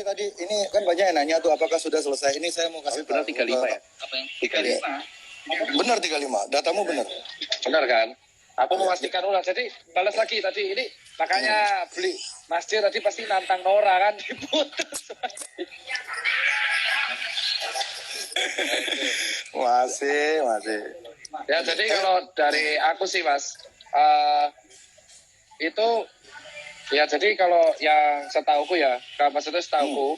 tadi ini kan banyak yang nanya tuh apakah sudah selesai. Ini saya mau kasih benar 35 ya? Apa yang 35. Benar 35. Datamu benar. Benar kan? Aku memastikan ulang. Jadi balas lagi tadi ini makanya beli masjid tadi pasti nantang Nora kan diputus. Masih. Ya jadi kalau dari aku sih Mas itu ya jadi kalau yang setauku ya, maksudnya setauku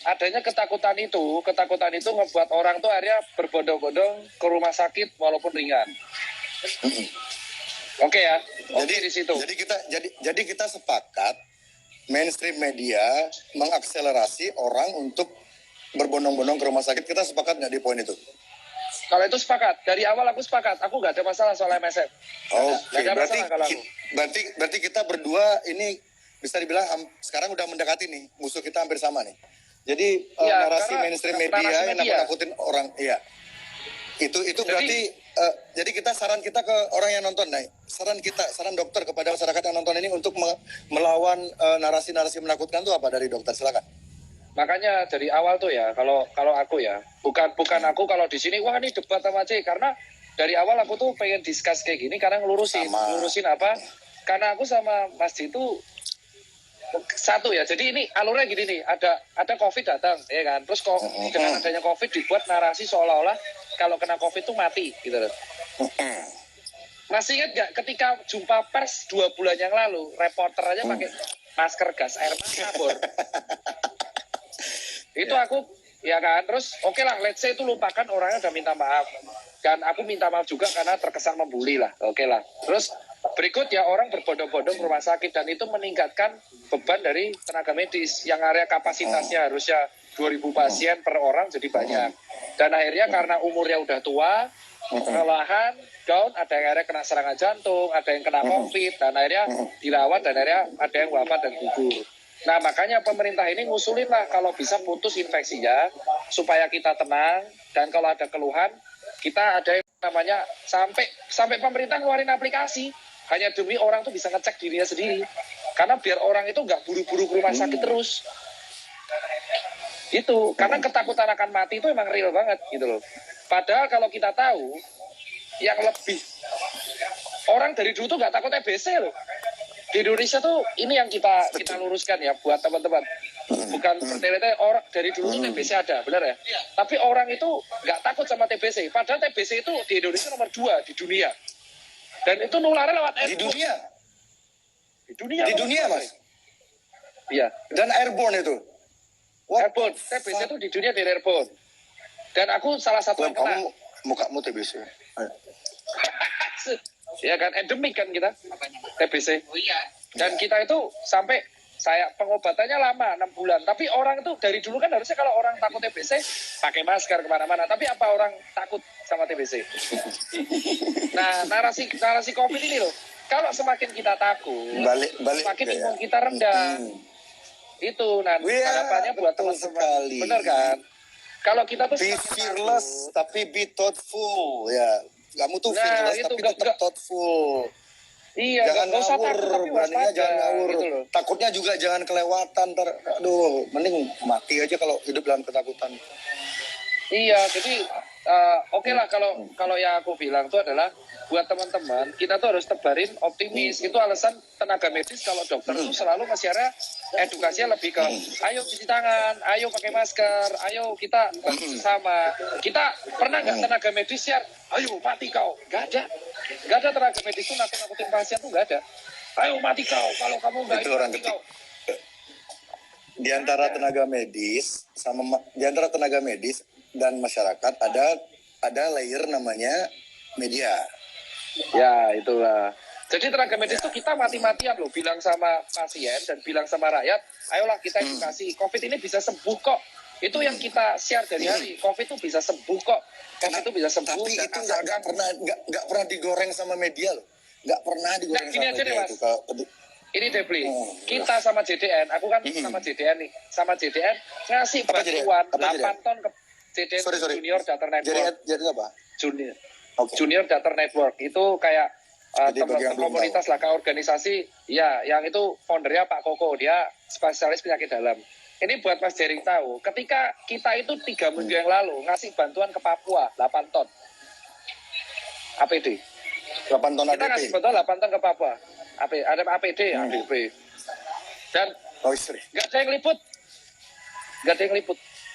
adanya ketakutan itu ngebuat orang tuh akhirnya berbondong-bondong ke rumah sakit walaupun ringan. Oke ya. Jadi di situ. Jadi kita sepakat mainstream media mengakselerasi orang untuk berbondong-bondong ke rumah sakit. Kita sepakat nggak di poin itu? Kalau itu sepakat. Dari awal aku sepakat. Aku nggak ada masalah soal MSM. Oke. Berarti kita berdua ini bisa dibilang sekarang udah mendekati nih. Musuh kita hampir sama nih. Jadi narasi mainstream media yang nakut-nakutin orang. Iya. Itu berarti jadi saran kita ke orang yang nonton, nih. Saran dokter kepada masyarakat yang nonton ini untuk melawan narasi-narasi menakutkan itu apa dari dokter? Silakan. Makanya dari awal tuh ya, kalau aku ya, bukan aku kalau di sini wah ini debat sama C, karena dari awal aku tuh pengen discuss kayak gini karena ngelurusin apa? Karena aku sama Mas Ji itu satu ya, jadi ini alurnya gini nih, ada COVID datang, ya kan? Terus dengan adanya COVID dibuat narasi seolah-olah kalau kena COVID tuh mati, gitu loh. Masih ingat gak ketika jumpa pers 2 bulan yang lalu, reporter aja pakai masker gas air mata, Bor. Itu aku, ya kan, terus oke lah, let's say itu lupakan orangnya udah minta maaf. Dan aku minta maaf juga karena terkesan membuli lah, oke lah. Terus berikut ya orang berbondong-bondong ke rumah sakit dan itu meningkatkan beban dari tenaga medis yang area kapasitasnya harusnya 2.000 pasien per orang jadi banyak. Dan akhirnya karena umurnya udah tua, kelelahan, down, ada yang akhirnya kena serangan jantung, ada yang kena COVID, dan akhirnya dirawat dan akhirnya ada yang wafat dan gugur. Nah makanya pemerintah ini ngusulin lah kalau bisa putus infeksinya supaya kita tenang dan kalau ada keluhan kita ada yang namanya sampai pemerintah ngeluarin aplikasi hanya demi orang tuh bisa ngecek dirinya sendiri karena biar orang itu nggak buru-buru ke rumah sakit terus itu karena ketakutan akan mati itu emang real banget gitu loh. Padahal kalau kita tahu yang lebih orang dari dulu tuh nggak takut TBC loh. Di Indonesia tuh ini yang kita luruskan ya buat teman-teman. Bukan bertele-tele orang dari dulu tuh TBC ada, benar ya? Tapi orang itu nggak takut sama TBC. Padahal TBC itu di Indonesia nomor 2 di dunia. Dan itu nularnya lewat airborne. Di dunia, Mas. Iya. Dan airborne itu. Airborne. TBC itu di dunia di airborne. Dan aku salah satu yang kena. Mukamu TBC. Ya kan endemik kan kita TBC. Oh iya. Dan kita itu sampai pengobatannya lama 6 bulan. Tapi orang itu dari dulu kan harusnya kalau orang takut TBC pakai masker kemana-mana. Tapi apa orang takut sama TBC? Nah narasi COVID ini loh. Kalau semakin kita takut, semakin imun kita rendah. Itu nanti harapannya buat teman-teman. Benar kan? Kalau kita tuh be fearless tapi be thoughtful ya. Kamu tuh fearless tapi tetap thoughtful. Iya, jangan ngawur, beraninya jangan ngawur. Gitu takutnya juga jangan kelewatan. Aduh, mending mati aja kalau hidup dalam ketakutan. Iya, jadi oke lah kalau yang aku bilang itu adalah buat teman-teman kita tuh harus tebarin optimis. Itu alasan tenaga medis kalau dokter itu selalu masyarakat edukasinya lebih ke ayo cuci tangan, ayo pakai masker, ayo kita bantu sesama. Kita pernah nggak tenaga medis share, ayo mati kau? Nggak ada tenaga medis itu nakut-nakutin pasien tuh nggak ada. Ayo mati kau, kalau kamu nggak itu orang mati kau. Di antara tenaga medis dan masyarakat ada layer namanya media. Ya itulah. Jadi tenaga medis itu kita mati-matian loh bilang sama pasien dan bilang sama rakyat, ayolah kita edukasi. COVID ini bisa sembuh kok. Itu yang kita share dari hari. COVID itu bisa sembuh kok. COVID itu bisa sembuh. Tapi itu nggak pernah digoreng sama media loh. Nggak pernah digoreng sama media itu. Ini Depli, kita sama JDN, aku kan sama JDN nih, sama JDN ngasih bantuan 8 ton ke JDN Junior Data Network. Jadi apa? Junior Data Network itu kayak teman komunitas lah, organisasi, ya yang itu foundernya Pak Koko, dia spesialis penyakit dalam. Ini buat Mas Jering tahu, ketika kita itu 3 minggu yang lalu ngasih bantuan ke Papua 8 ton APD. 8 ton APD. Kita ngasih bantuan 8 ton ke Papua. Ada APD, ADP. Dan nggak ada yang liput.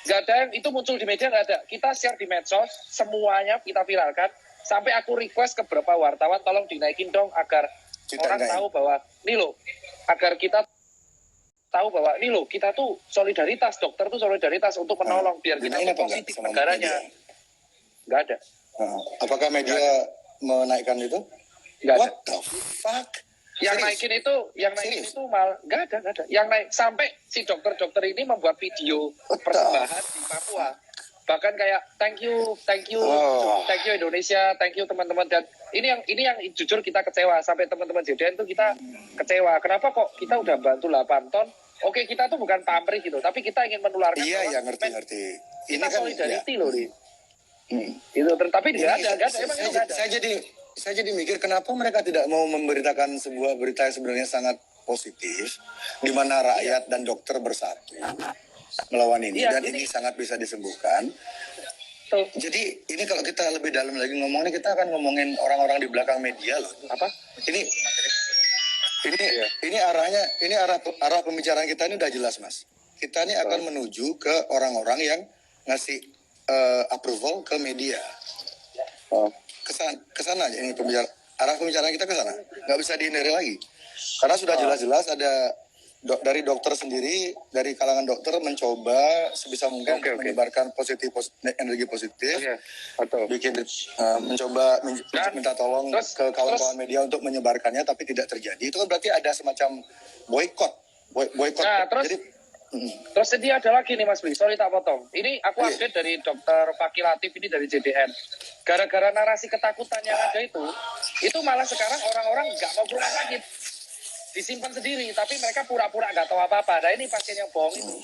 Nggak ada yang itu muncul di media, nggak ada. Kita share di medsos, semuanya kita viralkan. Sampai aku request ke beberapa wartawan, tolong dinaikin dong agar orang tahu bahwa ini loh, agar kita tahu bahwa ini loh, kita tuh solidaritas, dokter tuh solidaritas untuk menolong biar kita positif negaranya. Nggak ada. Apakah media menaikkan itu? Nggak ada. What the fuck? Yang naikin itu malah nggak ada. Yang naik sampai si dokter-dokter ini membuat video persembahan di Papua. Bahkan kayak thank you Indonesia, thank you teman-teman. Dan ini yang jujur kita kecewa, sampai teman-teman JDN tuh kita kecewa. Kenapa kok kita udah bantu 8 ton? Oke, kita tuh bukan pamrih gitu, tapi kita ingin menularkan. Iya, ya ngerti. Ini kan solidarity loh nih. Itu tapi nggak ada. Emang nggak ada. Saya jadi mikir kenapa mereka tidak mau memberitakan sebuah berita yang sebenarnya sangat positif, di mana rakyat dan dokter bersatu melawan ini, dan ini sangat bisa disembuhkan. Jadi ini kalau kita lebih dalam lagi ngomongnya, kita akan ngomongin orang-orang di belakang media loh. Apa? Ini arah pembicaraan kita ini udah jelas, Mas. Kita ini akan menuju ke orang-orang yang ngasih approval ke media. Kesana aja ini arah pembicaraan kita ke sana. Nggak bisa dihindari lagi. Karena sudah jelas-jelas ada dari dokter sendiri, dari kalangan dokter mencoba sebisa mungkin menyebarkan energi positif, mencoba minta tolong ke kawan-kawan media untuk menyebarkannya, tapi tidak terjadi. Itu kan berarti ada semacam boykot. Nah, terus ini ada lagi nih Mas Bli, sorry tak potong. Ini aku update dari dokter Fakih Latif ini dari JDN. Gara-gara narasi ketakutan yang ada itu malah sekarang orang-orang nggak mau ke rumah sakit. Disimpan sendiri, tapi mereka pura-pura nggak tahu apa-apa. Nah ini pasien yang bohong itu.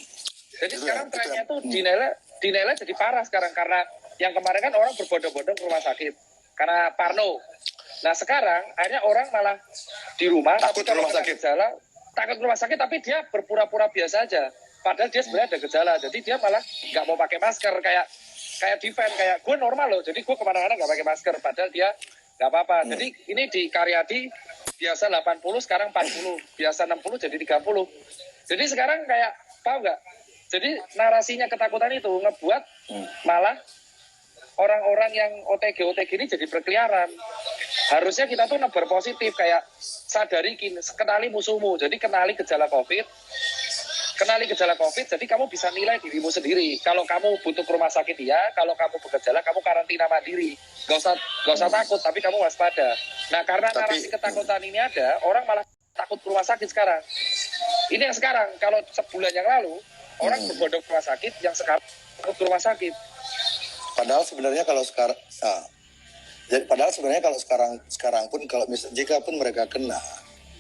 Jadi sekarang trennya tuh dinilai jadi parah sekarang, karena yang kemarin kan orang berbondong-bondong ke rumah sakit karena parno. Nah sekarang akhirnya orang malah di rumah, takut ke rumah sakit. Takut ke rumah sakit, tapi dia berpura-pura biasa aja. Padahal dia sebenarnya ada gejala, jadi dia malah nggak mau pakai masker, kayak defend, kayak gue normal loh, jadi gue kemana-mana nggak pakai masker, padahal dia nggak apa-apa. Jadi ini di Karyadi biasa 80, sekarang 40, biasa 60 jadi 30. Jadi sekarang kayak, tahu nggak? Jadi narasinya ketakutan itu ngebuat malah orang-orang yang OTG ini jadi berkeliaran. Harusnya kita tuh nebar positif, kayak sadari, kenali musuhmu. Jadi kenali gejala COVID, jadi kamu bisa nilai dirimu sendiri. Kalau kamu butuh ke rumah sakit ya, kalau kamu bergejala kamu karantina mandiri. Gak usah takut, tapi kamu waspada. Nah karena narasi ketakutan ini ada, orang malah takut ke rumah sakit sekarang. Ini yang sekarang, kalau sebulan yang lalu orang berbondong ke rumah sakit, yang sekarang takut ke rumah sakit. Padahal sebenarnya kalau sekarang sekarang pun kalau jika pun mereka kena,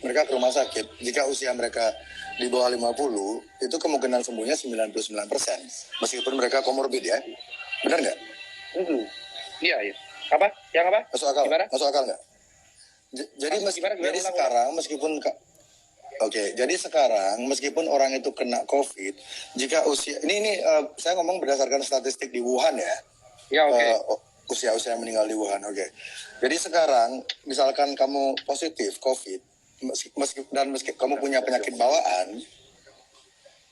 mereka ke rumah sakit, jika usia mereka di bawah 50, itu kemungkinan sembuhnya 99%. Meskipun mereka komorbid ya. Benar nggak? Iya. Apa? Yang apa? Masuk akal? Gimana? Masuk akal nggak? Jadi sekarang meskipun orang itu kena COVID, jika usia ini saya ngomong berdasarkan statistik di Wuhan ya. Ya, usia meninggal di Wuhan. Jadi sekarang misalkan kamu positif COVID, meski kamu punya penyakit bawaan,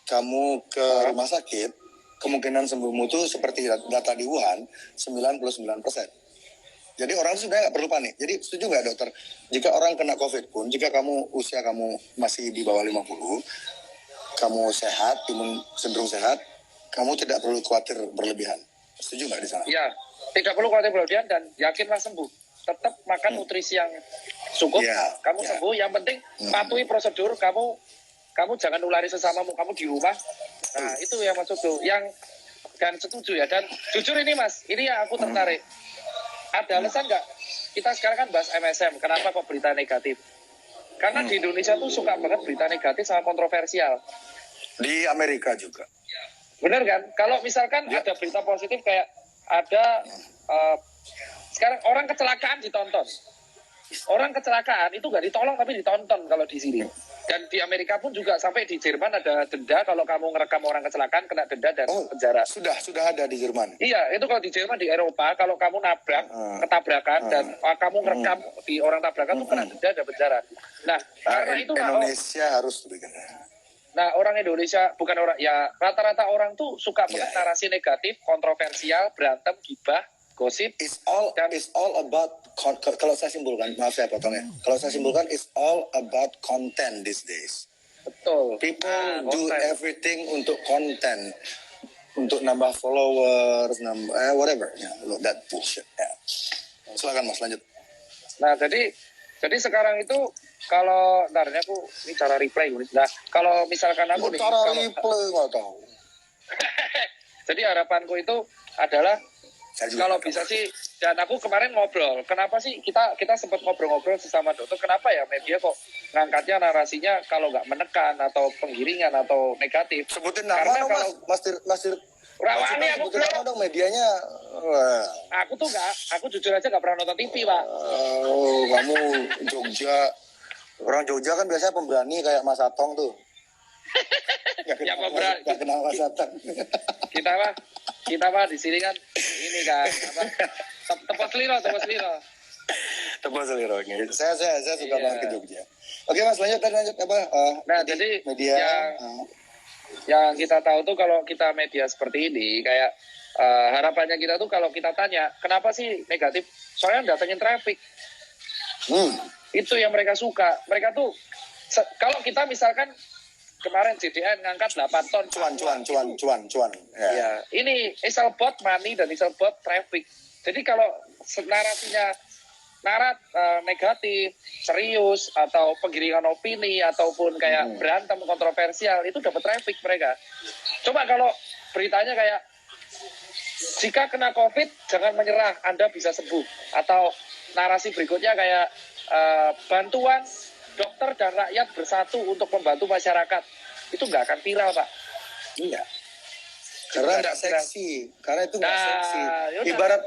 kamu ke rumah sakit, kemungkinan sembuhmu itu seperti data di Wuhan 99%. Jadi orang itu sebenarnya nggak perlu panik. Jadi setuju nggak dokter? Jika orang kena COVID pun, jika usia kamu masih di bawah 50, kamu sehat, imun cenderung sehat, kamu tidak perlu khawatir berlebihan. Setuju nggak di sana? Iya, tidak perlu khawatir berlebihan dan yakinlah sembuh. Tetap makan nutrisi yang cukup, kamu sembuh. Yang penting patuhi prosedur, kamu jangan nulari sesamamu, kamu di rumah. Nah itu yang maksud tuh, dan setuju ya. Dan jujur ini Mas, ini yang aku tertarik. Ada alasan nggak? Kita sekarang kan bahas MSM, kenapa kok berita negatif? Karena di Indonesia tuh suka banget berita negatif sama kontroversial. Di Amerika juga. Bener kan? Kalau misalkan ada berita positif kayak ada sekarang orang kecelakaan ditonton. orang kecelakaan itu nggak ditolong tapi ditonton kalau di sini. Dan di Amerika pun juga sampai di Jerman ada denda kalau kamu ngerekam orang kecelakaan kena denda dan penjara. Sudah ada di Jerman. Iya, itu kalau di Jerman di Eropa kalau kamu nabrak ketabrakan dan kamu ngerekam di orang tabrakan tuh kena denda dan penjara. Nah, karena itu Indonesia harus bikin. Nah, orang Indonesia bukan orang ya rata-rata orang tuh suka banget narasi negatif, kontroversial, berantem, gibah, gosip. It's all about kalau saya simpulkan, maaf saya potong ya. Kalau saya simpulkan, it's all about content these days. Betul. People do everything untuk konten, untuk nambah followers, whatever. That bullshit. Silakan Mas, lanjut. Nah, jadi sekarang itu kalau ntar ini aku ini cara reply. Nah, kalau misalkan aku cara reply nggak tahu. Jadi harapanku itu adalah kalau bisa sih, dan aku kemarin ngobrol, kenapa sih kita sempat ngobrol-ngobrol sesama dokter, kenapa ya media kok ngangkatnya narasinya kalau nggak menekan atau penggiringan atau negatif. Sebutin nama dong Mas Rawani aku sebutin nama dong medianya. Aku tuh aku jujur aja nggak pernah nonton TV, Pak. Oh, kamu Jogja. Orang Jogja kan biasanya pemberani kayak Mas Atong tuh. Ya pemberani. Gak kenal Mas Atong. Kita mah di sini kan ini kan tepos liro. Tepos liro. Saya suka banget ke Jogja. Oke Mas, lanjut apa? Nah, jadi media yang kita tahu tuh kalau kita media seperti ini kayak harapannya kita tuh kalau kita tanya kenapa sih negatif, soalnya datengin traffic. Itu yang mereka suka. Mereka tuh kalau kita misalkan kemarin JDN ngangkat 8 ton cuan. Ya, ini is about money dan is about traffic. Jadi kalau narasinya negatif, serius atau penggiringan opini ataupun kayak berantem kontroversial itu dapat traffic mereka. Coba kalau beritanya kayak jika kena COVID jangan menyerah, Anda bisa sembuh, atau narasi berikutnya kayak bantuan dokter dan rakyat bersatu untuk membantu masyarakat, itu nggak akan viral, Pak. Iya. Karena nggak seksi, karena itu nggak seksi. Yaudah.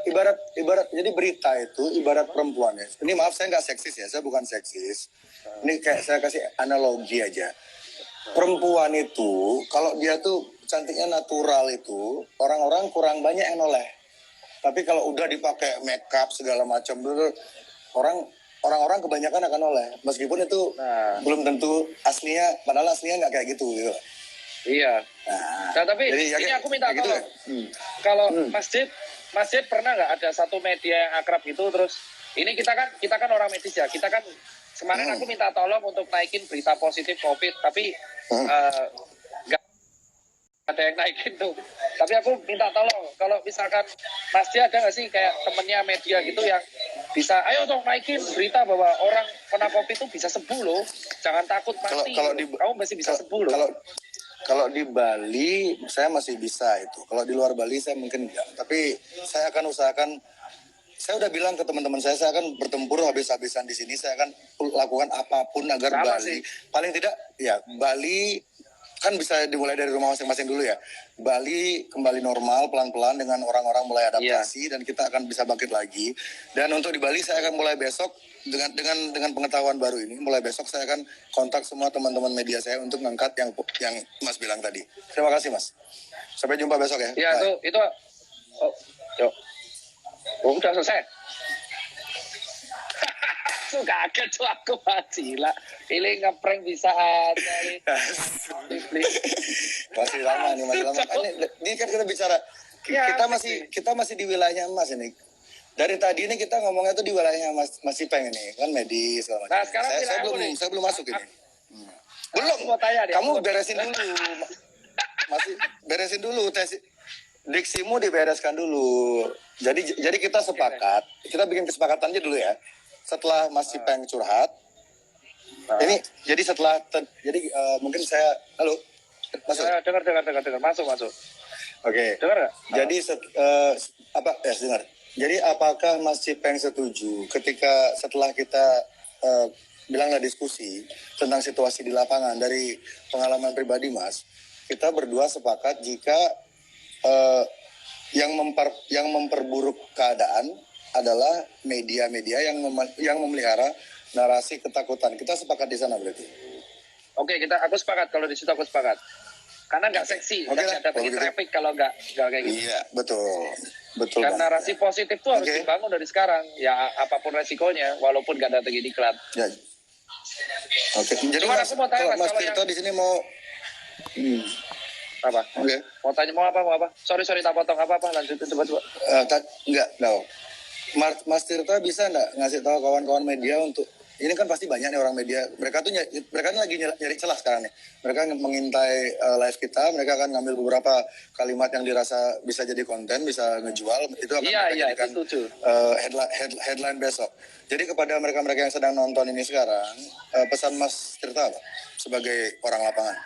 Ibarat, jadi berita itu ibarat perempuan ya. Ini maaf saya nggak seksis ya, saya bukan seksis. Ini kayak saya kasih analogi aja. Perempuan itu kalau dia tuh cantiknya natural itu orang-orang kurang banyak yang noleh. Tapi kalau udah dipakai makeup segala macam, orang-orang kebanyakan akan noleh. Meskipun itu belum tentu aslinya, padahal aslinya nggak kayak gitu. Iya. Nah tapi ini aku minta tolong. Kalau masjid pernah nggak ada satu media yang akrab gitu, terus ini kita kan orang medis ya, kita kan kemarin aku minta tolong untuk naikin berita positif COVID, tapi nggak ada yang naikin tuh. Tapi aku minta tolong kalau misalkan masjid ada nggak sih kayak temennya media gitu yang bisa, ayo dong naikin berita bahwa orang kena COVID itu bisa sembuh loh, jangan takut mati. Kamu masih bisa sembuh loh. Kalau di Bali saya masih bisa itu. Kalau di luar Bali saya mungkin enggak. Tapi saya akan usahakan. Saya udah bilang ke teman-teman saya akan bertempur habis-habisan di sini. Saya akan lakukan apapun agar Bali paling tidak ya Bali kan bisa dimulai dari rumah masing-masing dulu ya. Bali kembali normal pelan-pelan dengan orang-orang mulai adaptasi dan kita akan bisa bangkit lagi. Dan untuk di Bali saya akan mulai besok dengan pengetahuan baru ini, mulai besok saya akan kontak semua teman-teman media saya untuk ngangkat yang Mas bilang tadi. Terima kasih Mas. Sampai jumpa besok ya. Iya itu udah selesai. Kaget tuh aku Cila. Ini ngeprank bisa aja nih. Masih lama. Ini kan kita bicara kita masih di wilayahnya Mas ini. Dari tadi ini kita ngomongnya tuh di wilayahnya Mas Ipeng ini, kan medis segala macam. Nah, sekarang saya belum masuk ini. Belum. Mau tanya deh. Kamu beresin dulu. Masih beresin dulu tes diksimu dibereskan dulu. Jadi kita sepakat, kita bikin kesepakatannya dulu ya. Setelah Mas Ipeng curhat. Ini jadi setelah mungkin saya halo. Masuk. Dengar. Masuk. Oke. Dengar enggak? Jadi dengar. Jadi apakah Mas Ipeng setuju ketika setelah kita bilanglah diskusi tentang situasi di lapangan dari pengalaman pribadi Mas, kita berdua sepakat jika yang memperburuk keadaan adalah media-media yang memelihara narasi ketakutan. Kita sepakat di sana berarti. Oke, aku sepakat. Kalau di situ aku sepakat. Karena nggak seksi, nggak datangin traffic kalau nggak kayak gitu. Iya, betul. Dan narasi positif tuh harus dibangun dari sekarang. Ya apapun resikonya, walaupun nggak datangin iklan. Ya. Oke. Jadi aku mau tanya, Mas Tirta di sini mau apa? Oke. Mau tanya mau apa? Sorry tak potong apa? Lanjutin coba. Enggak, no. Mas Tirta bisa nggak ngasih tahu kawan-kawan media untuk ini kan pasti banyak nih orang media. Mereka lagi nyari celah sekarang nih. Mereka mengintai live kita. Mereka akan ngambil beberapa kalimat yang dirasa bisa jadi konten, bisa ngejual. Itu akan jadikan headline besok. Jadi kepada mereka-mereka yang sedang nonton ini sekarang, pesan Mas Tirta apa? Sebagai orang lapangan.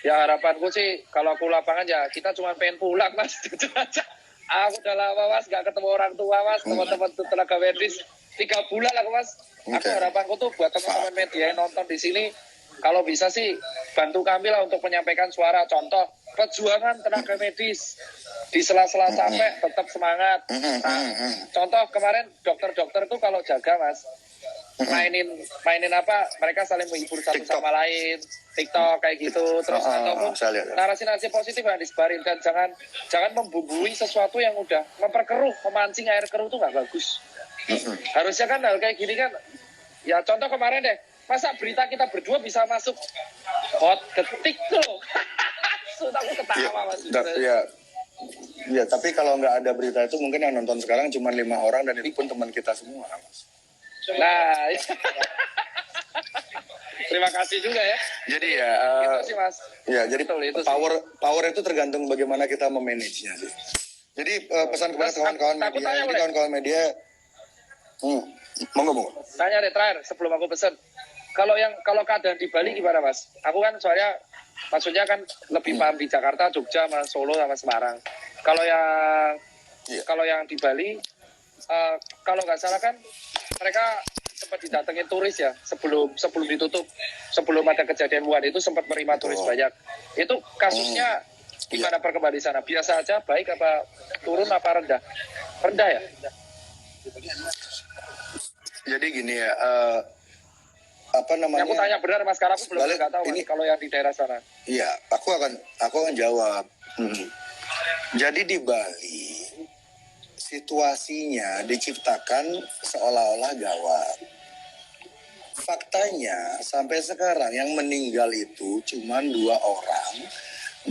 Ya harapanku sih kalau aku lapangan ya kita cuma pengen pulang Mas. Itu aja. Aku udah lama Mas gak ketemu orang tua Mas, teman-teman tenaga medis 3 bulan lah Mas. Aku harapanku tuh buat teman-teman media yang nonton di sini, kalau bisa sih bantu kami lah untuk menyampaikan suara. Contoh perjuangan tenaga medis di sela-sela capek tetap semangat. Contoh kemarin dokter-dokter tuh kalau jaga Mas, mainin apa? Mereka saling menghibur satu sama lain, TikTok kayak gitu. Terus ataupun narasi-narasi positif yang disebarin, dan jangan membumbui sesuatu yang udah memperkeruh, memancing air keruh tuh nggak bagus. Harusnya kan hal kayak gini kan, ya contoh kemarin deh, masa berita kita berdua bisa masuk hot ketik tuh. Aku ketawa Mas. Ya, tapi kalau nggak ada berita itu mungkin yang nonton sekarang cuma 5 orang dan itu pun teman kita semua, Mas. Nah, terima kasih juga ya. Jadi itu sih Mas. Ya, jadi power itu tergantung bagaimana kita memanage-nya sih. Jadi pesan kepada kawan-kawan media, monggo. Tanya deh terakhir sebelum aku pesan. Kalau keadaan di Bali gimana Mas? Aku kan soalnya maksudnya kan lebih paham di Jakarta, Jogja, sama Solo sama Semarang. Kalau yang di Bali, kalau nggak salah kan mereka sempat didatengin turis ya sebelum ditutup, sebelum ada kejadian Wuhan itu sempat menerima turis banyak. Itu kasusnya gimana perkembangan di sana? Biasa aja, baik apa turun apa rendah? Rendah ya? Jadi gini ya, apa namanya? Aku tanya benar Mas, karena aku belum nggak tahu ini kalau yang di daerah sana. Iya, aku akan jawab. Jadi di Bali situasinya diciptakan seolah-olah gawat. Faktanya sampai sekarang yang meninggal itu cuma 2 orang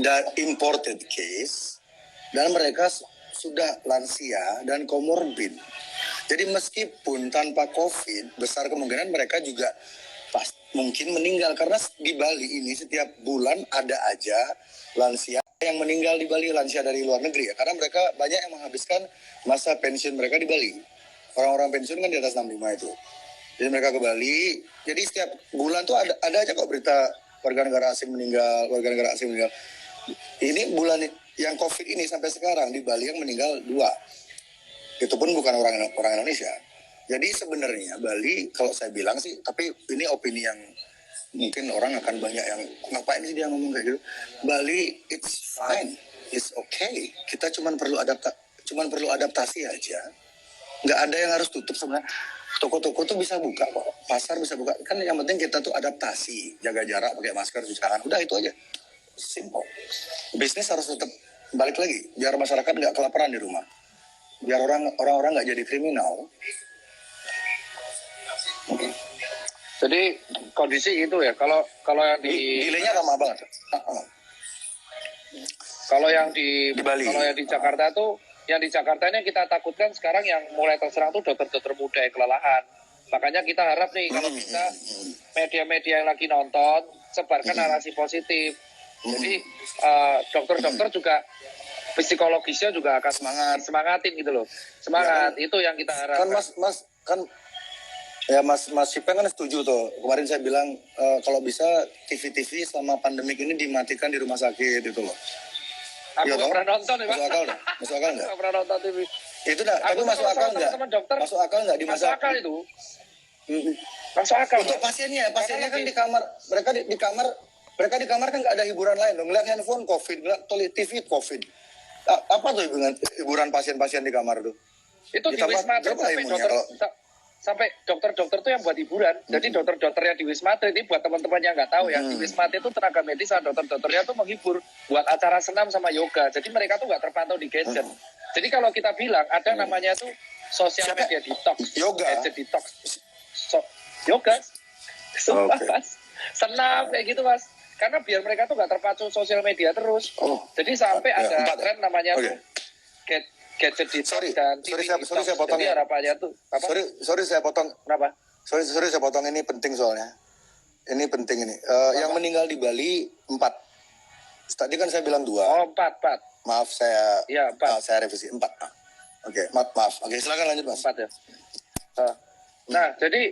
dan imported case, dan mereka sudah lansia dan komorbid. Jadi meskipun tanpa COVID, besar kemungkinan mereka juga mungkin meninggal, karena di Bali ini setiap bulan ada aja lansia yang meninggal di Bali, lansia dari luar negeri ya, karena mereka banyak yang menghabiskan masa pensiun mereka di Bali. Orang-orang pensiun kan di atas 65 itu. Jadi mereka ke Bali, jadi setiap bulan tuh ada aja kok berita warga negara asing meninggal. Ini bulan yang COVID ini sampai sekarang di Bali yang meninggal 2. Itu pun bukan orang Indonesia. Jadi sebenarnya Bali, kalau saya bilang sih, tapi ini opini yang mungkin orang akan banyak yang ngapain sih dia ngomong kayak gitu. Bali it's fine, it's okay. Kita cuma perlu adaptasi aja. Nggak ada yang harus tutup sebenarnya. Toko-toko tuh bisa buka kok, pasar bisa buka. Kan yang penting kita tuh adaptasi, jaga jarak, pakai masker, cuci tangan. Udah itu aja, simple. Bisnis harus tetap balik lagi, biar masyarakat nggak kelaparan di rumah. Biar orang-orang nggak jadi kriminal. Jadi kondisi itu ya. Kalau yang di delaynya lama banget. Kalau yang di Bali. Kalau yang di Jakarta tuh, yang di Jakarta ini kita takutkan sekarang yang mulai terserang tuh dokter-dokter muda yang kelelahan. Makanya kita harap nih kalau bisa media-media yang lagi nonton sebarkan narasi positif. Jadi dokter-dokter juga psikologisnya juga akan semangatin gitu loh. Semangat ya, itu yang kita harapkan. Kan Mas Sipeng kan setuju tuh. Kemarin saya bilang kalau bisa TV selama pandemik ini dimatikan di rumah sakit itu loh. Aku nggak pernah nonton ya Pak. Masuk akal nggak? Nggak pernah nonton TV. Itu dah. Tapi masuk akal nggak? Masuk akal nggak di masa? Masuk akal itu. Masuk akal. Untuk pasiennya kan di kamar. Mereka di kamar kan nggak ada hiburan lain dong. Ngeliat handphone COVID, ngeliat TV COVID. Apa tuh hiburan pasien-pasien di kamar tuh? Itu di Wisma Atlet sampai dokter-dokter tuh yang buat hiburan. Jadi dokter-dokter yang di Wisma Atlet ini buat teman-teman yang nggak tahu ya, di Wisma Atlet itu tenaga medis sama dokter-dokternya tuh menghibur buat acara senam sama yoga. Jadi mereka tuh nggak terpantau di gadget. Jadi kalau kita bilang ada namanya tuh sosial media detox, yoga, gadget detox, yoga, senam kayak gitu mas. Karena biar mereka tuh nggak terpacu sosial media terus. Jadi sampai ada tren namanya tuh gadget detox dan TV detox. Sorry saya potong. Jadi harapannya tuh apa? Sorry saya potong. Kenapa? Sorry saya potong, ini penting soalnya. Ini penting ini. Yang meninggal di Bali 4. Tadi kan saya bilang 2. Oh 4. Maaf saya. Iya 4. Saya revisi 4. Oke, maaf. Oke, silakan lanjut mas. 4 ya. Nah jadi,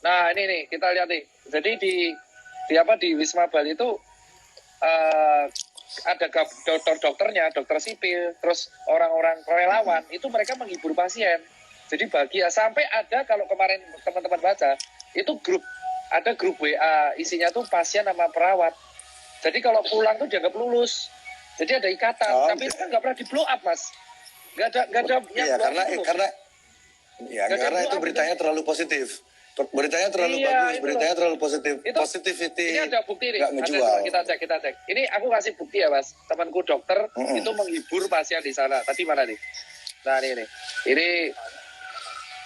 nah ini nih kita lihat nih. Jadi di Wisma Bali itu ada dokternya, dokter sipil, terus orang-orang relawan itu mereka menghibur pasien. Jadi bahagia sampai ada, kalau kemarin teman-teman baca itu ada grup WA isinya tuh pasien sama perawat. Jadi kalau pulang tuh dianggap lulus. Jadi ada ikatan, tapi itu kan nggak pernah di blow up mas. Nggak ada yang karena itu beritanya terlalu positif. Beritanya terlalu bagus, beritanya terlalu positif. Itu, positivity. Ini ada bukti nih. Ngejual. Kita cek. Ini aku kasih bukti ya mas. Temanku dokter itu menghibur pasien di sana. Tadi mana nih? Nah ini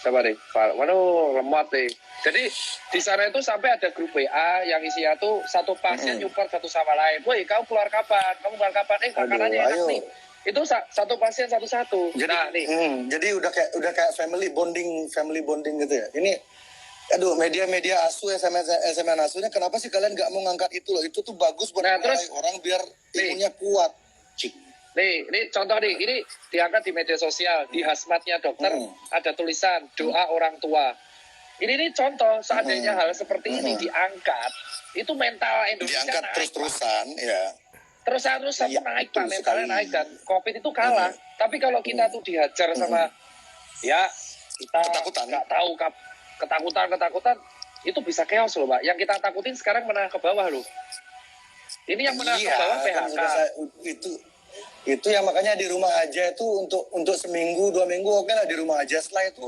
coba deh. Waduh lemot nih. Jadi di sana itu sampai ada grup WA yang isinya tuh satu pasien nyupport satu sama lain. Woi kamu keluar kapan? Makanannya enak nih. Itu satu pasien satu-satu. Jadi, nah nih. Jadi udah kayak family bonding gitu ya. Ini aduh, media asu, SMN asunya, kenapa sih kalian nggak mau ngangkat itu loh? Itu tuh bagus buat orang biar imunnya kuat. Nih contoh nih, ini diangkat di media sosial, di hazmatnya dokter ada tulisan doa orang tua. Ini contoh, seandainya hal seperti ini diangkat, itu mental Indonesia diangkat naik. Terus-terusan, ya. Terus-terusan naik Pak, mentalnya naik dan COVID itu kalah. Tapi kalau kita tuh dihajar sama, ya kita nggak tahu ketakutan itu bisa chaos loh Pak. Yang kita takutin sekarang menengah ke bawah loh. Ini yang menengah ke bawah PHK. Itu yang makanya di rumah aja itu untuk seminggu 2 minggu oke lah di rumah aja. Setelah itu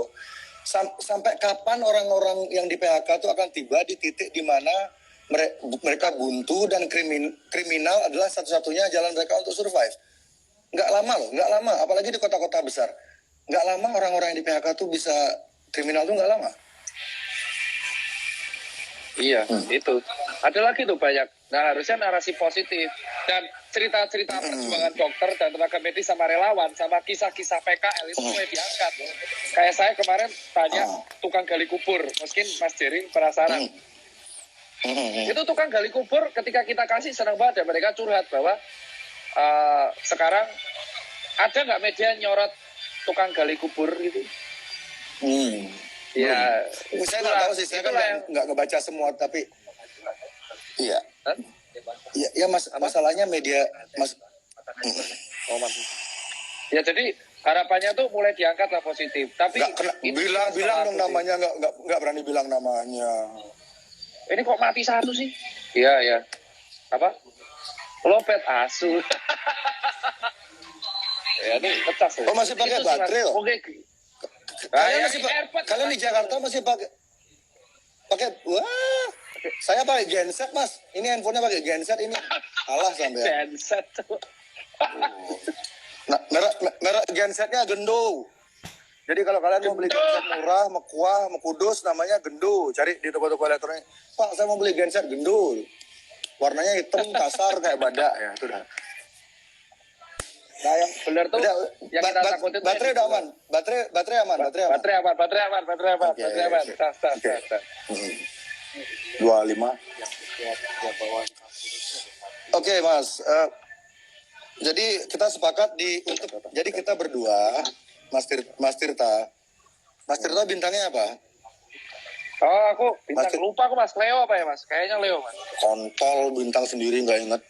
sampai kapan orang-orang yang di PHK itu akan tiba di titik di mana mereka buntu dan kriminal adalah satu-satunya jalan mereka untuk survive. Nggak lama. Apalagi di kota-kota besar. Nggak lama orang-orang yang di PHK tuh bisa kriminal tuh nggak lama. Iya, itu. Ada lagi tuh banyak. Nah, harusnya narasi positif. Dan cerita-cerita perjuangan dokter dan tenaga medis sama relawan, sama kisah-kisah PKL itu mulai diangkat. Kayak saya kemarin tanya tukang gali kubur. Mungkin Mas Jering penasaran. Itu tukang gali kubur ketika kita kasih senang banget ya. Mereka curhat bahwa sekarang ada nggak media nyorot tukang gali kubur gitu? Ya, saya nggak tahu sih, saya kan nggak ngebaca semua, tapi iya, ya masalahnya media, mas. Ya jadi harapannya tuh mulai diangkat lah positif, tapi bilang dong namanya, nggak berani bilang namanya. Ini kok mati satu sih? Iya, apa? Lopet asu. Ya ini pecah sih. Oh masih pakai baterai loh? Kalian di Jakarta masih pakai wah, saya pakai genset mas, ini handphonenya pakai genset ini, alah sampai genset tuh. Nah, merek gensetnya Gendo. Jadi kalau kalian mau beli genset murah, mekuah, mekudus, namanya Gendo. Cari di toko-toko elektronik. Pak, saya mau beli genset Gendo. Warnanya hitam kasar kayak badak ya, itu dah. Nah yang benar tuh yang kita takutin baterai udah aman. Baterai aman. 25. Oke, Mas. Jadi kita sepakat jadi kita berdua, Mas Tirta. Mas Tirta bintangnya apa? Oh, aku bintang lupa aku Mas. Leo apa ya Mas? Kayaknya Leo Mas. Kontol bintang sendiri nggak inget.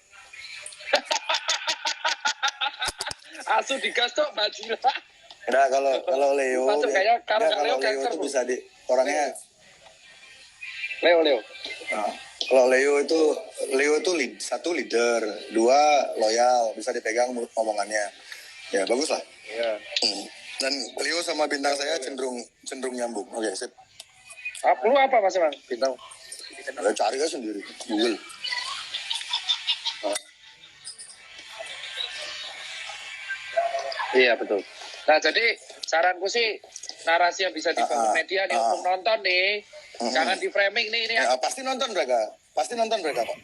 Asu digas tuh Bajila. Nah kalau Leo, masuk kayaknya kalau Leo itu bisa orangnya Leo. Nah, kalau Leo itu satu leader, 2 loyal, bisa dipegang omongannya. Ya bagus lah. Ya. Dan Leo sama bintang saya cenderung nyambung. Oke, sip. Lu apa Mas Bang? Bintang. Ya, cari aja sendiri Google. Iya betul. Nah jadi saranku sih narasi yang bisa dibangun media nih untuk nonton nih, jangan di framing nih ini. Ya, pasti nonton mereka Pak.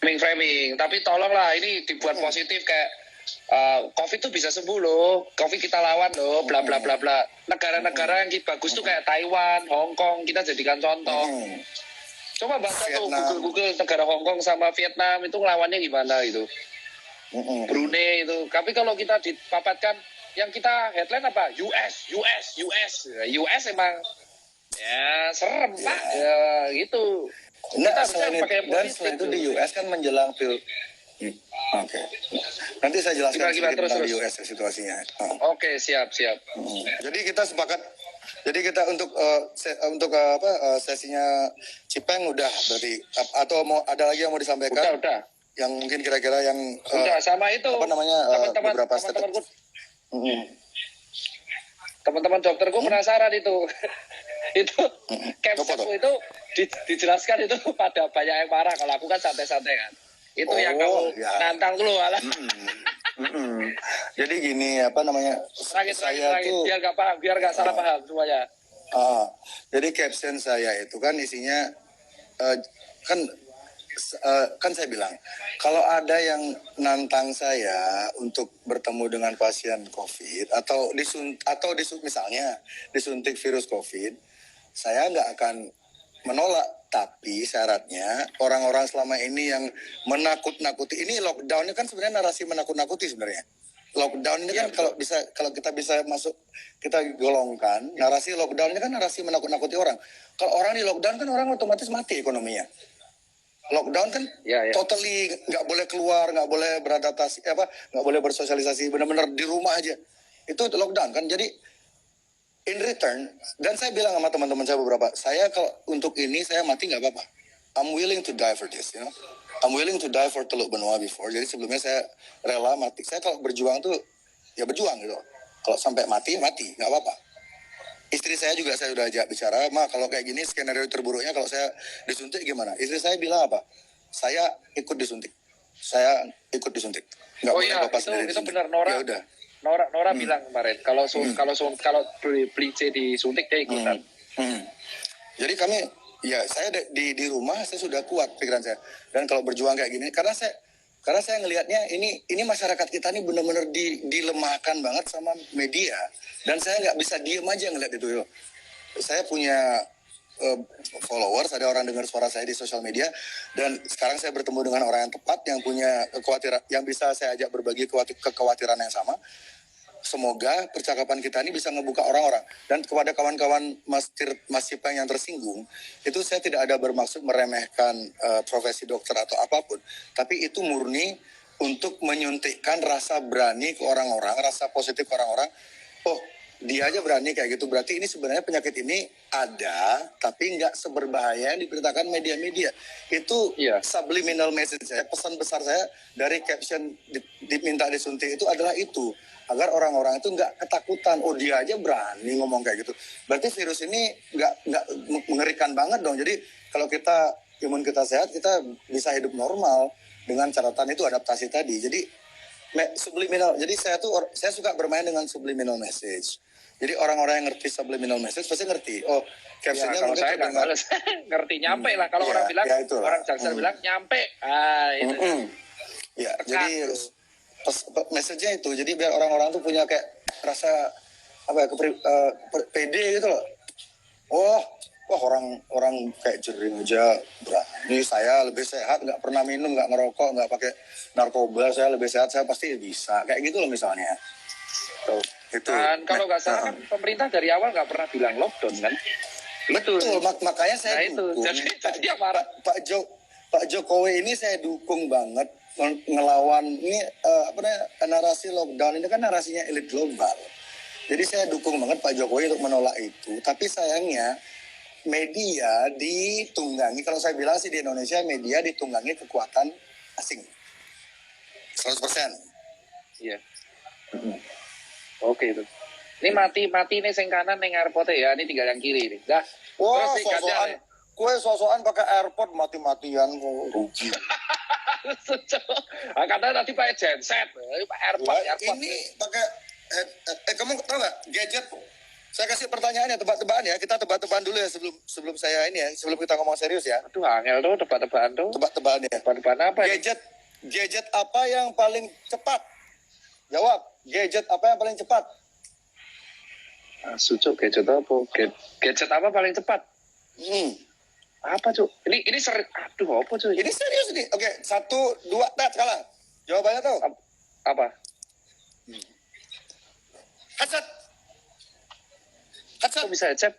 Framing, tapi tolonglah ini dibuat positif kayak COVID tuh bisa sembuh loh, COVID kita lawan loh, bla bla bla bla. Negara-negara yang bagus tuh kayak Taiwan, Hong Kong, kita jadikan contoh. Coba baca tuh Google negara Hong Kong sama Vietnam itu ngelawannya gimana gitu. Brunei itu. Tapi kalau kita dipapatkan yang kita headline apa? US emang ya serem Pak. Ya gitu. Nah, selain itu di US kan menjelang Oke. Nanti saya jelaskan sedikit tentang di US situasinya. Oke, siap. Jadi kita sepakat. Jadi kita untuk sesinya Cipeng udah berarti atau mau ada lagi yang mau disampaikan? Udah. Yang mungkin kira-kira yang udah sama itu. Apa namanya? Beberapa teman-temanku. Teman-teman dokterku penasaran itu. Itu capsule itu dijelaskan itu pada banyak yang marah. Kalau aku kan santai-santai kan. Itu yang kamu nantang dulu malah. Jadi gini apa namanya? Saya tuh biar nggak salah paham semuanya. Jadi caption saya itu kan isinya kan saya bilang kalau ada yang nantang saya untuk bertemu dengan pasien COVID atau misalnya disuntik virus COVID, saya nggak akan menolak, tapi syaratnya orang-orang selama ini yang menakut-nakuti, ini lockdown-nya kan sebenarnya narasi menakut-nakuti sebenarnya. Lockdown ini kan kalau kita bisa masuk, kita golongkan, narasi lockdown ini kan narasi menakut-nakuti orang. Kalau orang di lockdown kan orang otomatis mati ekonominya. Lockdown kan totally nggak boleh keluar, nggak boleh beradaptasi, nggak boleh bersosialisasi, benar-benar di rumah aja. Itu lockdown kan. Jadi in return, dan saya bilang sama teman-teman saya beberapa, saya kalau untuk ini saya mati nggak apa-apa. I'm willing to die for this, you know. I'm willing to die for Teluk Benoa before. Jadi sebelumnya saya rela mati. Saya kalau berjuang tuh ya berjuang gitu. Kalau sampai mati, nggak apa-apa. Istri saya juga saya udah ajak bicara, kalau kayak gini skenario terburuknya kalau saya disuntik gimana? Istri saya bilang apa? Saya ikut disuntik. Nggak boleh bapak sendiri. Itu benar Nora. Ya udah. Nora bilang kemarin kalau beli C disuntik dia ikutan. Jadi kami saya di rumah saya sudah kuat pikiran saya. Dan kalau berjuang kayak gini karena saya ngelihatnya ini masyarakat kita ini benar-benar dilemahkan banget sama media, dan saya nggak bisa diem aja ngeliat itu. Saya punya followers, ada orang dengar suara saya di sosial media, dan sekarang saya bertemu dengan orang yang tepat, yang punya kekhawatiran, yang bisa saya ajak berbagi kekhawatiran yang sama. Semoga percakapan kita ini bisa ngebuka orang-orang. Dan kepada kawan-kawan Mas Cipeng yang tersinggung, itu saya tidak ada bermaksud meremehkan profesi dokter atau apapun. Tapi itu murni untuk menyuntikkan rasa berani ke orang-orang, rasa positif ke orang-orang. Oh, dia aja berani kayak gitu. Berarti ini sebenarnya penyakit ini ada, tapi nggak seberbahaya yang diberitakan media-media. Itu subliminal message saya, pesan besar saya dari caption diminta disuntik itu adalah itu. Agar orang-orang itu nggak ketakutan. Oh, dia aja berani ngomong kayak gitu. Berarti virus ini nggak mengerikan banget dong. Jadi kalau imun kita sehat, kita bisa hidup normal dengan catatan itu adaptasi tadi. Jadi subliminal. Jadi saya suka bermain dengan subliminal message. Jadi orang-orang yang ngerti subliminal message pasti ngerti. Oh, captionnya kalau saya nggak males ngerti nyampe lah. Kalau orang bilang, orang jaksa bilang nyampe. Itu. Jadi message-nya itu, jadi biar orang-orang tuh punya kayak rasa pede gitu loh. Wah orang kayak jering aja berani, saya lebih sehat, nggak pernah minum, nggak ngerokok, nggak pakai narkoba, saya lebih sehat, saya pasti bisa kayak gitu loh misalnya. Tuh, itu. Dan kalau nggak salah kan pemerintah dari awal nggak pernah bilang lockdown kan? Betul, makanya saya dukung. Jadi dia marah. Pak Jokowi ini saya dukung banget ngelawan ini narasi lockdown ini kan narasinya elit global. Jadi saya dukung banget Pak Jokowi untuk menolak itu. Tapi sayangnya media ditunggangi, kalau saya bilang sih di Indonesia media ditunggangi kekuatan asing. 100%. Iya. Oke itu. Ini mati nih sing kanan ning airport ya, ini tinggal yang kiri nih. Dah. Wah, Terus sosokan. Kue sosokan pakai airport mati-matian rugi. Karena nanti pakai genset, Pak airport. Ini pakai kamu tahu nggak gadget? Saya kasih pertanyaannya, tebak-tebakan ya. Kita tebak-tebakan dulu ya sebelum saya ini ya, sebelum kita ngomong serius ya. Aduh, angel tuh tebak-tebakan tuh. Tebak-tebakan ya. Tebak-tebakan apa? Gadget apa yang paling cepat? Jawab. Gadget apa yang paling cepat? Sucuk gadget apa? Gadget apa paling cepat? Apa Cuk? Ini sering. Aduh, apa Cuk? Ini serius nih. Oke, 1, 2, sekarang. Jawabannya tuh. Apa? Headset. Kok bisa headset?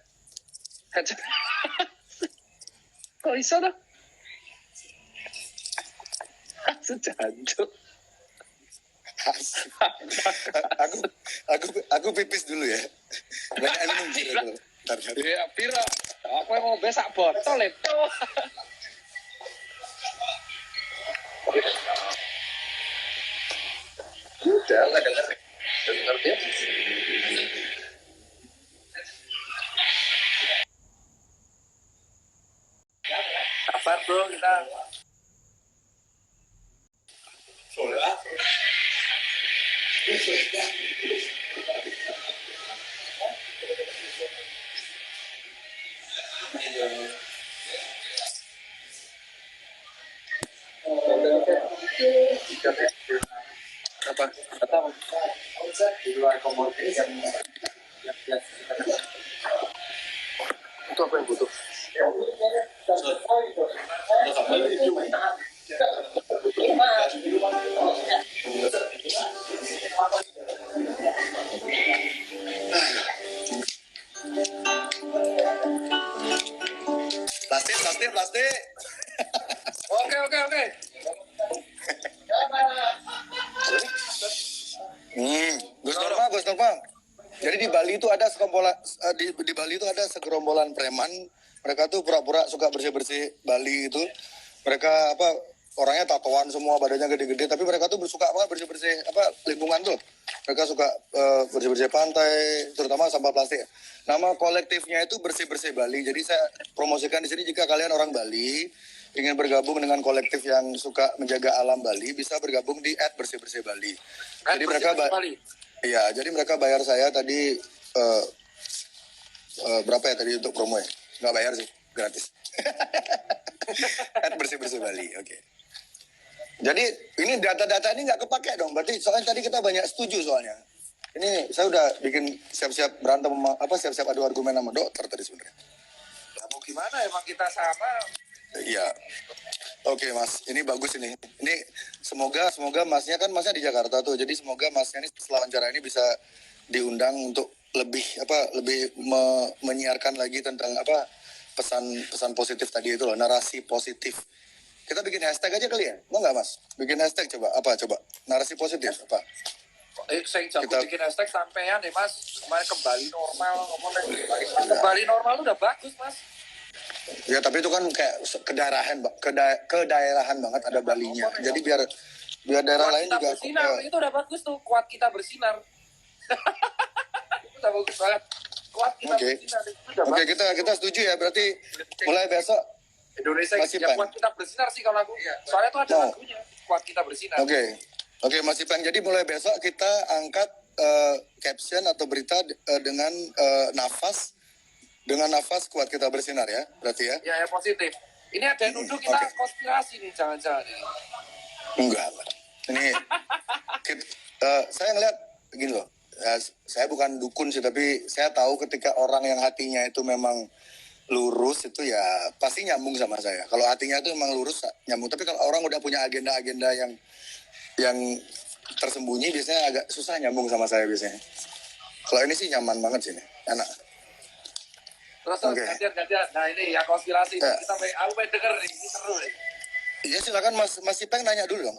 Kok bisa tuh? Sejancuk. aku pipis dulu ya. Banyak minum dulu. Ya, pira. Aku mau besak botol itu. Udah, nggak dengar. Dengar dia. Kabar bro kita. Apa? Atau di luar komoditi yang itu apa yang butuh? Plastik. Oke. Gus Norma. Jadi di Bali itu ada di Bali itu ada segerombolan preman. Mereka tuh pura-pura suka bersih-bersih Bali itu. Mereka orangnya tatoan semua, badannya gede-gede, tapi mereka tuh suka banget bersih-bersih lingkungan tuh. Mereka suka bersih-bersih pantai, terutama sampah plastik. Nama kolektifnya itu Bersih-bersih Bali. Jadi saya promosikan di sini, jika kalian orang Bali ingin bergabung dengan kolektif yang suka menjaga alam Bali, bisa bergabung di @bersih-bersih Bali. Jadi mereka iya, jadi mereka bayar saya tadi berapa ya tadi untuk promo ya? Nggak bayar sih, gratis. @bersih-bersih Bali, oke. Jadi ini data-data ini nggak kepake dong. Berarti soalnya tadi kita banyak setuju soalnya. Ini saya udah bikin siap-siap berantem siap-siap adu argumen sama dokter tadi sebenarnya. Ya, mau gimana, emang kita sama. Iya. Oke Mas, ini bagus ini. Ini semoga masnya di Jakarta tuh. Jadi semoga masnya ini setelah wawancara ini bisa diundang untuk lebih menyiarkan lagi tentang pesan positif tadi itu loh, narasi positif. Kita bikin hashtag aja kali ya? Mau nggak Mas? Bikin hashtag coba. Narasi positif apa? Saya jago bikin hashtag sampean deh Mas. Kemarin kembali normal, kembali normal udah bagus Mas. Ya tapi itu kan kayak kedaerahan banget ada Balinya. Jadi biar daerah lain juga bersinar, itu udah bagus tuh, kuat kita bersinar. Itu udah bagus banget. Kuat kita bersinar. Oke, kita setuju ya, berarti mulai besok Indonesia ya kuat kita bersinar sih kalau aku. Soalnya tuh ada lagunya, kuat kita bersinar. Oke, Mas Ipang. Jadi mulai besok kita angkat caption atau berita dengan nafas kuat kita bersinar ya, berarti ya? Ya positif. Ini ada yang nuduh kita konspirasi nih, jangan-jangan. Enggak. Ini saya ngeliat gini loh. Saya bukan dukun sih, tapi saya tahu ketika orang yang hatinya itu memang lurus itu ya pasti nyambung sama saya. Kalau hatinya itu memang lurus nyambung. Tapi kalau orang udah punya agenda-agenda yang tersembunyi, biasanya agak susah nyambung sama saya biasanya. Kalau ini sih nyaman banget sih nih, enak. Terus gantian. Nah ini ya konspirasi. Kita aku pengen denger nih, ini seru nih. Iya silakan Mas Ipeng nanya dulu dong.